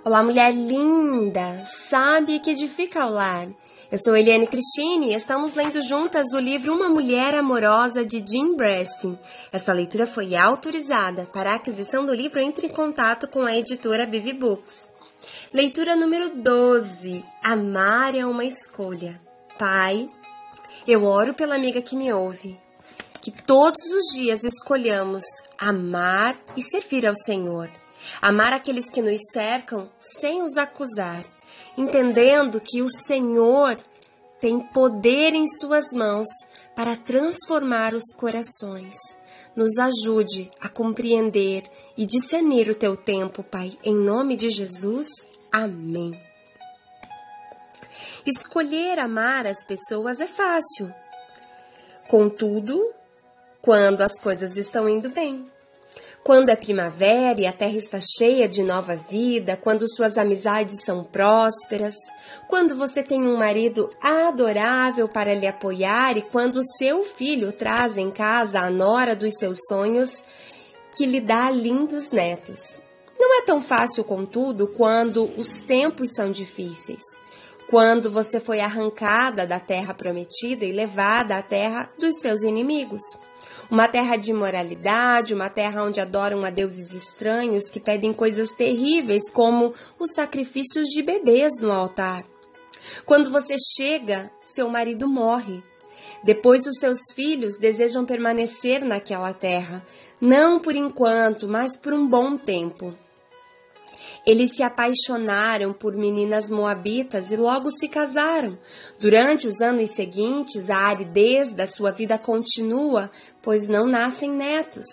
Olá, mulher linda, sábia que edifica o lar. Eu sou Eliane Cristine e estamos lendo juntas o livro Uma Mulher Amorosa, de Jean Brestin. Esta leitura foi autorizada. Para a aquisição do livro, entre em contato com a editora Bivi Books. Leitura número 12. Amar é uma escolha. Pai, eu oro pela amiga que me ouve. Que todos os dias escolhamos amar e servir ao Senhor. Amar aqueles que nos cercam sem os acusar, entendendo que o Senhor tem poder em suas mãos para transformar os corações. Nos ajude a compreender e discernir o teu tempo, Pai. Em nome de Jesus, amém. Escolher amar as pessoas é fácil. Contudo, quando as coisas estão indo bem. Quando é primavera e a terra está cheia de nova vida, quando suas amizades são prósperas, quando você tem um marido adorável para lhe apoiar e quando o seu filho traz em casa a nora dos seus sonhos que lhe dá lindos netos. Não é tão fácil, contudo, quando os tempos são difíceis, quando você foi arrancada da terra prometida e levada à terra dos seus inimigos. Uma terra de imoralidade, uma terra onde adoram a deuses estranhos que pedem coisas terríveis como os sacrifícios de bebês no altar. Quando você chega, seu marido morre. Depois os seus filhos desejam permanecer naquela terra, não por enquanto, mas por um bom tempo. Eles se apaixonaram por meninas moabitas e logo se casaram. Durante os anos seguintes, a aridez da sua vida continua, pois não nascem netos.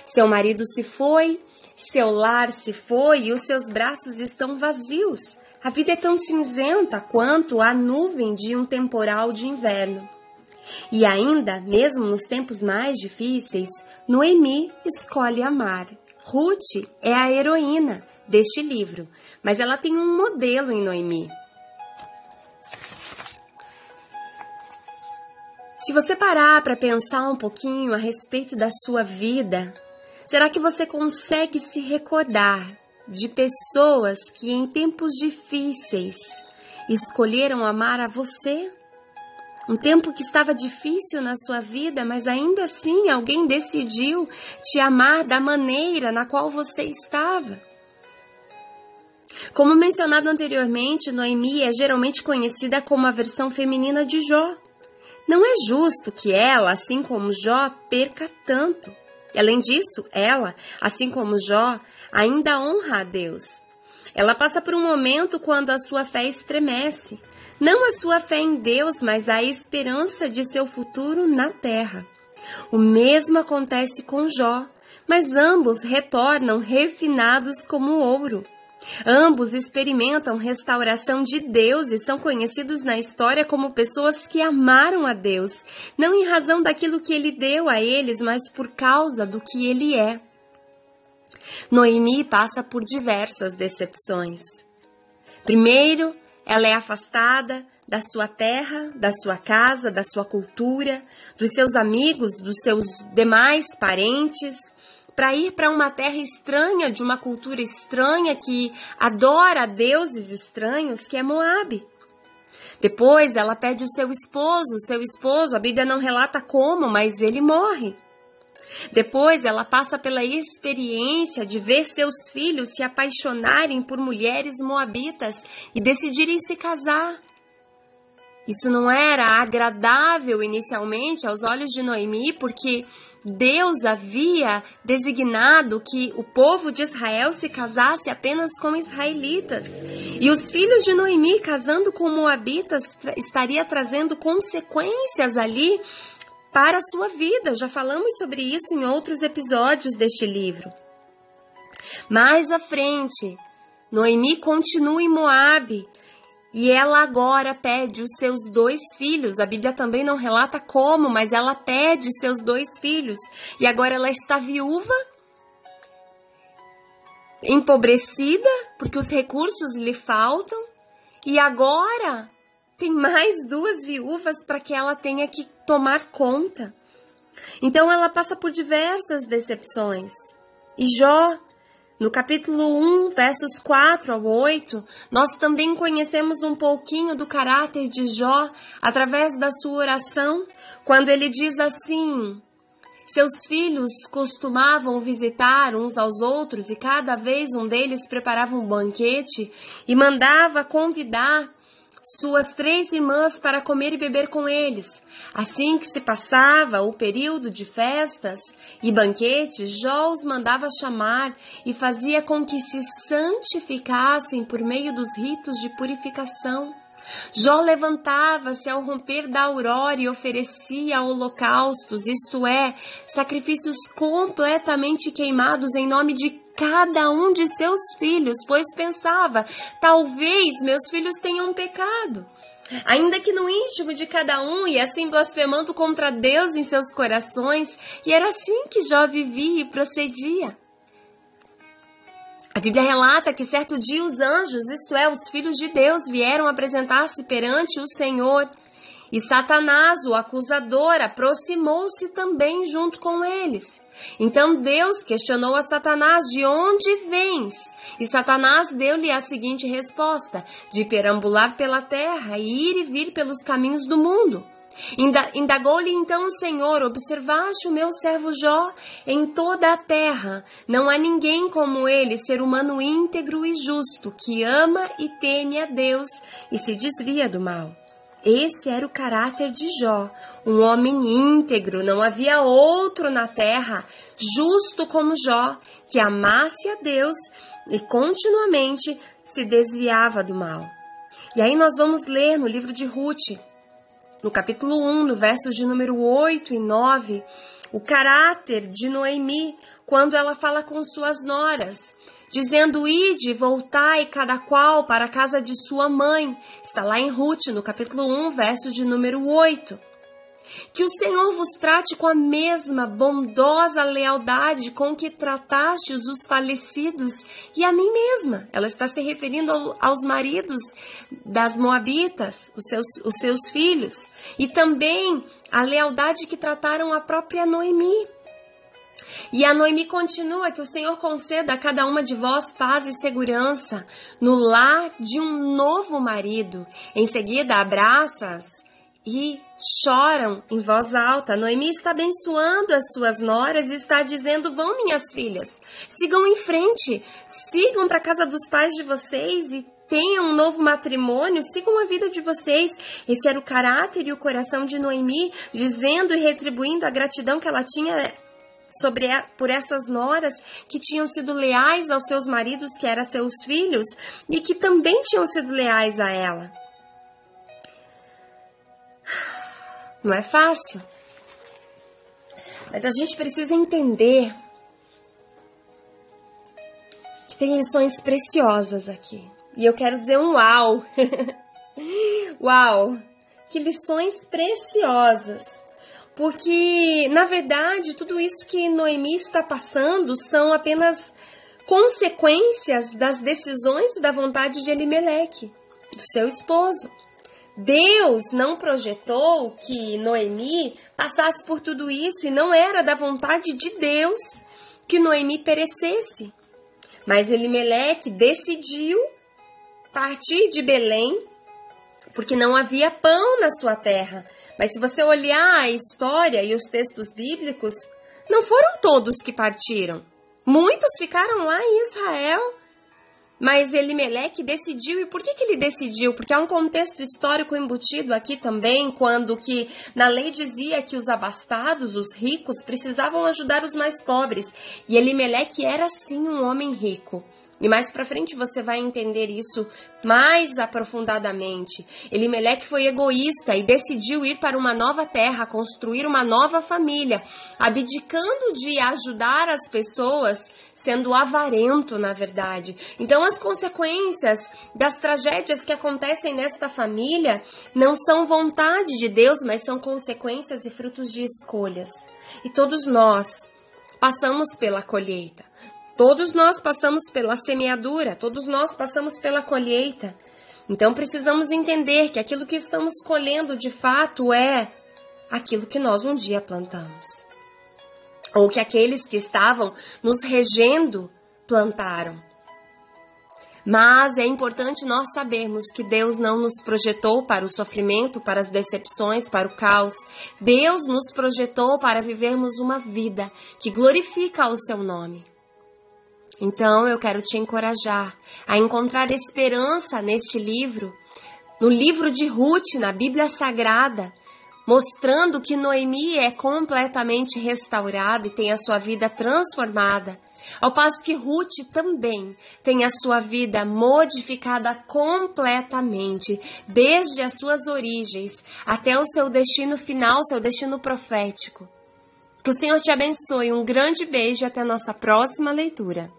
Seu marido se foi, seu lar se foi e os seus braços estão vazios. A vida é tão cinzenta quanto a nuvem de um temporal de inverno. E ainda, mesmo nos tempos mais difíceis, Noemi escolhe amar. Ruth é a heroína deste livro, mas ela tem um modelo em Noemi. Se você parar para pensar um pouquinho a respeito da sua vida, será que você consegue se recordar de pessoas que em tempos difíceis escolheram amar a você? Um tempo que estava difícil na sua vida, mas ainda assim alguém decidiu te amar da maneira na qual você estava. Como mencionado anteriormente, Noemi é geralmente conhecida como a versão feminina de Jó. Não é justo que ela, assim como Jó, perca tanto. E além disso, ela, assim como Jó, ainda honra a Deus. Ela passa por um momento quando a sua fé estremece. Não a sua fé em Deus, mas a esperança de seu futuro na terra. O mesmo acontece com Jó, mas ambos retornam refinados como ouro. Ambos experimentam restauração de Deus e são conhecidos na história como pessoas que amaram a Deus, não em razão daquilo que Ele deu a eles, mas por causa do que Ele é. Noemi passa por diversas decepções. Primeiro, ela é afastada da sua terra, da sua casa, da sua cultura, dos seus amigos, dos seus demais parentes, para ir para uma terra estranha, de uma cultura estranha que adora deuses estranhos, que é Moabe. Depois ela perde o seu esposo, a Bíblia não relata como, mas ele morre. Depois ela passa pela experiência de ver seus filhos se apaixonarem por mulheres moabitas e decidirem se casar. Isso não era agradável inicialmente aos olhos de Noemi, porque Deus havia designado que o povo de Israel se casasse apenas com israelitas. E os filhos de Noemi casando com moabitas estaria trazendo consequências ali para a sua vida. Já falamos sobre isso em outros episódios deste livro. Mais à frente, Noemi continua em Moabe. E ela agora perde os seus 2 filhos. A Bíblia também não relata como, mas ela perde seus 2 filhos. E agora ela está viúva, empobrecida, porque os recursos lhe faltam. E agora tem mais 2 viúvas para que ela tenha que tomar conta. Então ela passa por diversas decepções. E Jó No capítulo 1, versos 4 ao 8, nós também conhecemos um pouquinho do caráter de Jó através da sua oração, quando ele diz assim: seus filhos costumavam visitar uns aos outros e cada vez um deles preparava um banquete e mandava convidar suas 3 irmãs para comer e beber com eles. Assim que se passava o período de festas e banquetes, Jó os mandava chamar e fazia com que se santificassem por meio dos ritos de purificação. Jó levantava-se ao romper da aurora e oferecia holocaustos, isto é, sacrifícios completamente queimados em nome de cada um de seus filhos, pois pensava, talvez meus filhos tenham pecado. Ainda que no íntimo de cada um, e assim blasfemando contra Deus em seus corações, e era assim que Jó vivia e procedia. A Bíblia relata que certo dia os anjos, isto é, os filhos de Deus, vieram apresentar-se perante o Senhor. E Satanás, o acusador, aproximou-se também junto com eles. Então Deus questionou a Satanás: de onde vens? E Satanás deu-lhe a seguinte resposta: de perambular pela terra e ir e vir pelos caminhos do mundo. Indagou-lhe então o Senhor: observaste o meu servo Jó? Em toda a terra não há ninguém como ele, ser humano íntegro e justo, que ama e teme a Deus e se desvia do mal. Esse era o caráter de Jó, um homem íntegro. Não havia outro na terra justo como Jó, que amasse a Deus e continuamente se desviava do mal. E aí nós vamos ler no livro de Ruth, no capítulo 1, no versos de número 8 e 9, o caráter de Noemi, quando ela fala com suas noras, dizendo: ide, voltai cada qual para a casa de sua mãe. Está lá em Ruth, no capítulo 1, verso de número 8. Que o Senhor vos trate com a mesma bondosa lealdade com que tratastes os falecidos e a mim mesma. Ela está se referindo aos maridos das moabitas, os seus filhos, e também a lealdade que trataram a própria Noemi. E a Noemi continua: que o Senhor conceda a cada uma de vós paz e segurança no lar de um novo marido. Em seguida, abraça-as e choram em voz alta. Noemi está abençoando as suas noras e está dizendo: vão, minhas filhas, sigam em frente, sigam para a casa dos pais de vocês e tenham um novo matrimônio, sigam a vida de vocês. Esse era o caráter e o coração de Noemi, dizendo e retribuindo a gratidão que ela tinha por essas noras que tinham sido leais aos seus maridos, que eram seus filhos, e que também tinham sido leais a ela. Não é fácil, mas a gente precisa entender que tem lições preciosas aqui. E eu quero dizer um uau! Uau! Que lições preciosas! Porque, na verdade, tudo isso que Noemi está passando são apenas consequências das decisões e da vontade de Elimeleque, do seu esposo. Deus não projetou que Noemi passasse por tudo isso e não era da vontade de Deus que Noemi perecesse. Mas Elimeleque decidiu partir de Belém porque não havia pão na sua terra. Mas se você olhar a história e os textos bíblicos, não foram todos que partiram. Muitos ficaram lá em Israel. Mas Elimeleque decidiu. E por que ele decidiu? Porque há um contexto histórico embutido aqui também, quando que na lei dizia que os abastados, os ricos, precisavam ajudar os mais pobres. E Elimeleque era sim um homem rico. E mais pra frente você vai entender isso mais aprofundadamente. Elimeleque foi egoísta e decidiu ir para uma nova terra, construir uma nova família, abdicando de ajudar as pessoas, sendo avarento, na verdade. Então, as consequências das tragédias que acontecem nesta família não são vontade de Deus, mas são consequências e frutos de escolhas. E todos nós passamos pela colheita. Todos nós passamos pela semeadura, todos nós passamos pela colheita. Então precisamos entender que aquilo que estamos colhendo de fato é aquilo que nós um dia plantamos. Ou que aqueles que estavam nos regendo plantaram. Mas é importante nós sabermos que Deus não nos projetou para o sofrimento, para as decepções, para o caos. Deus nos projetou para vivermos uma vida que glorifica o seu nome. Então eu quero te encorajar a encontrar esperança neste livro, no livro de Ruth, na Bíblia Sagrada, mostrando que Noemi é completamente restaurada e tem a sua vida transformada, ao passo que Ruth também tem a sua vida modificada completamente, desde as suas origens até o seu destino final, seu destino profético. Que o Senhor te abençoe, um grande beijo e até a nossa próxima leitura.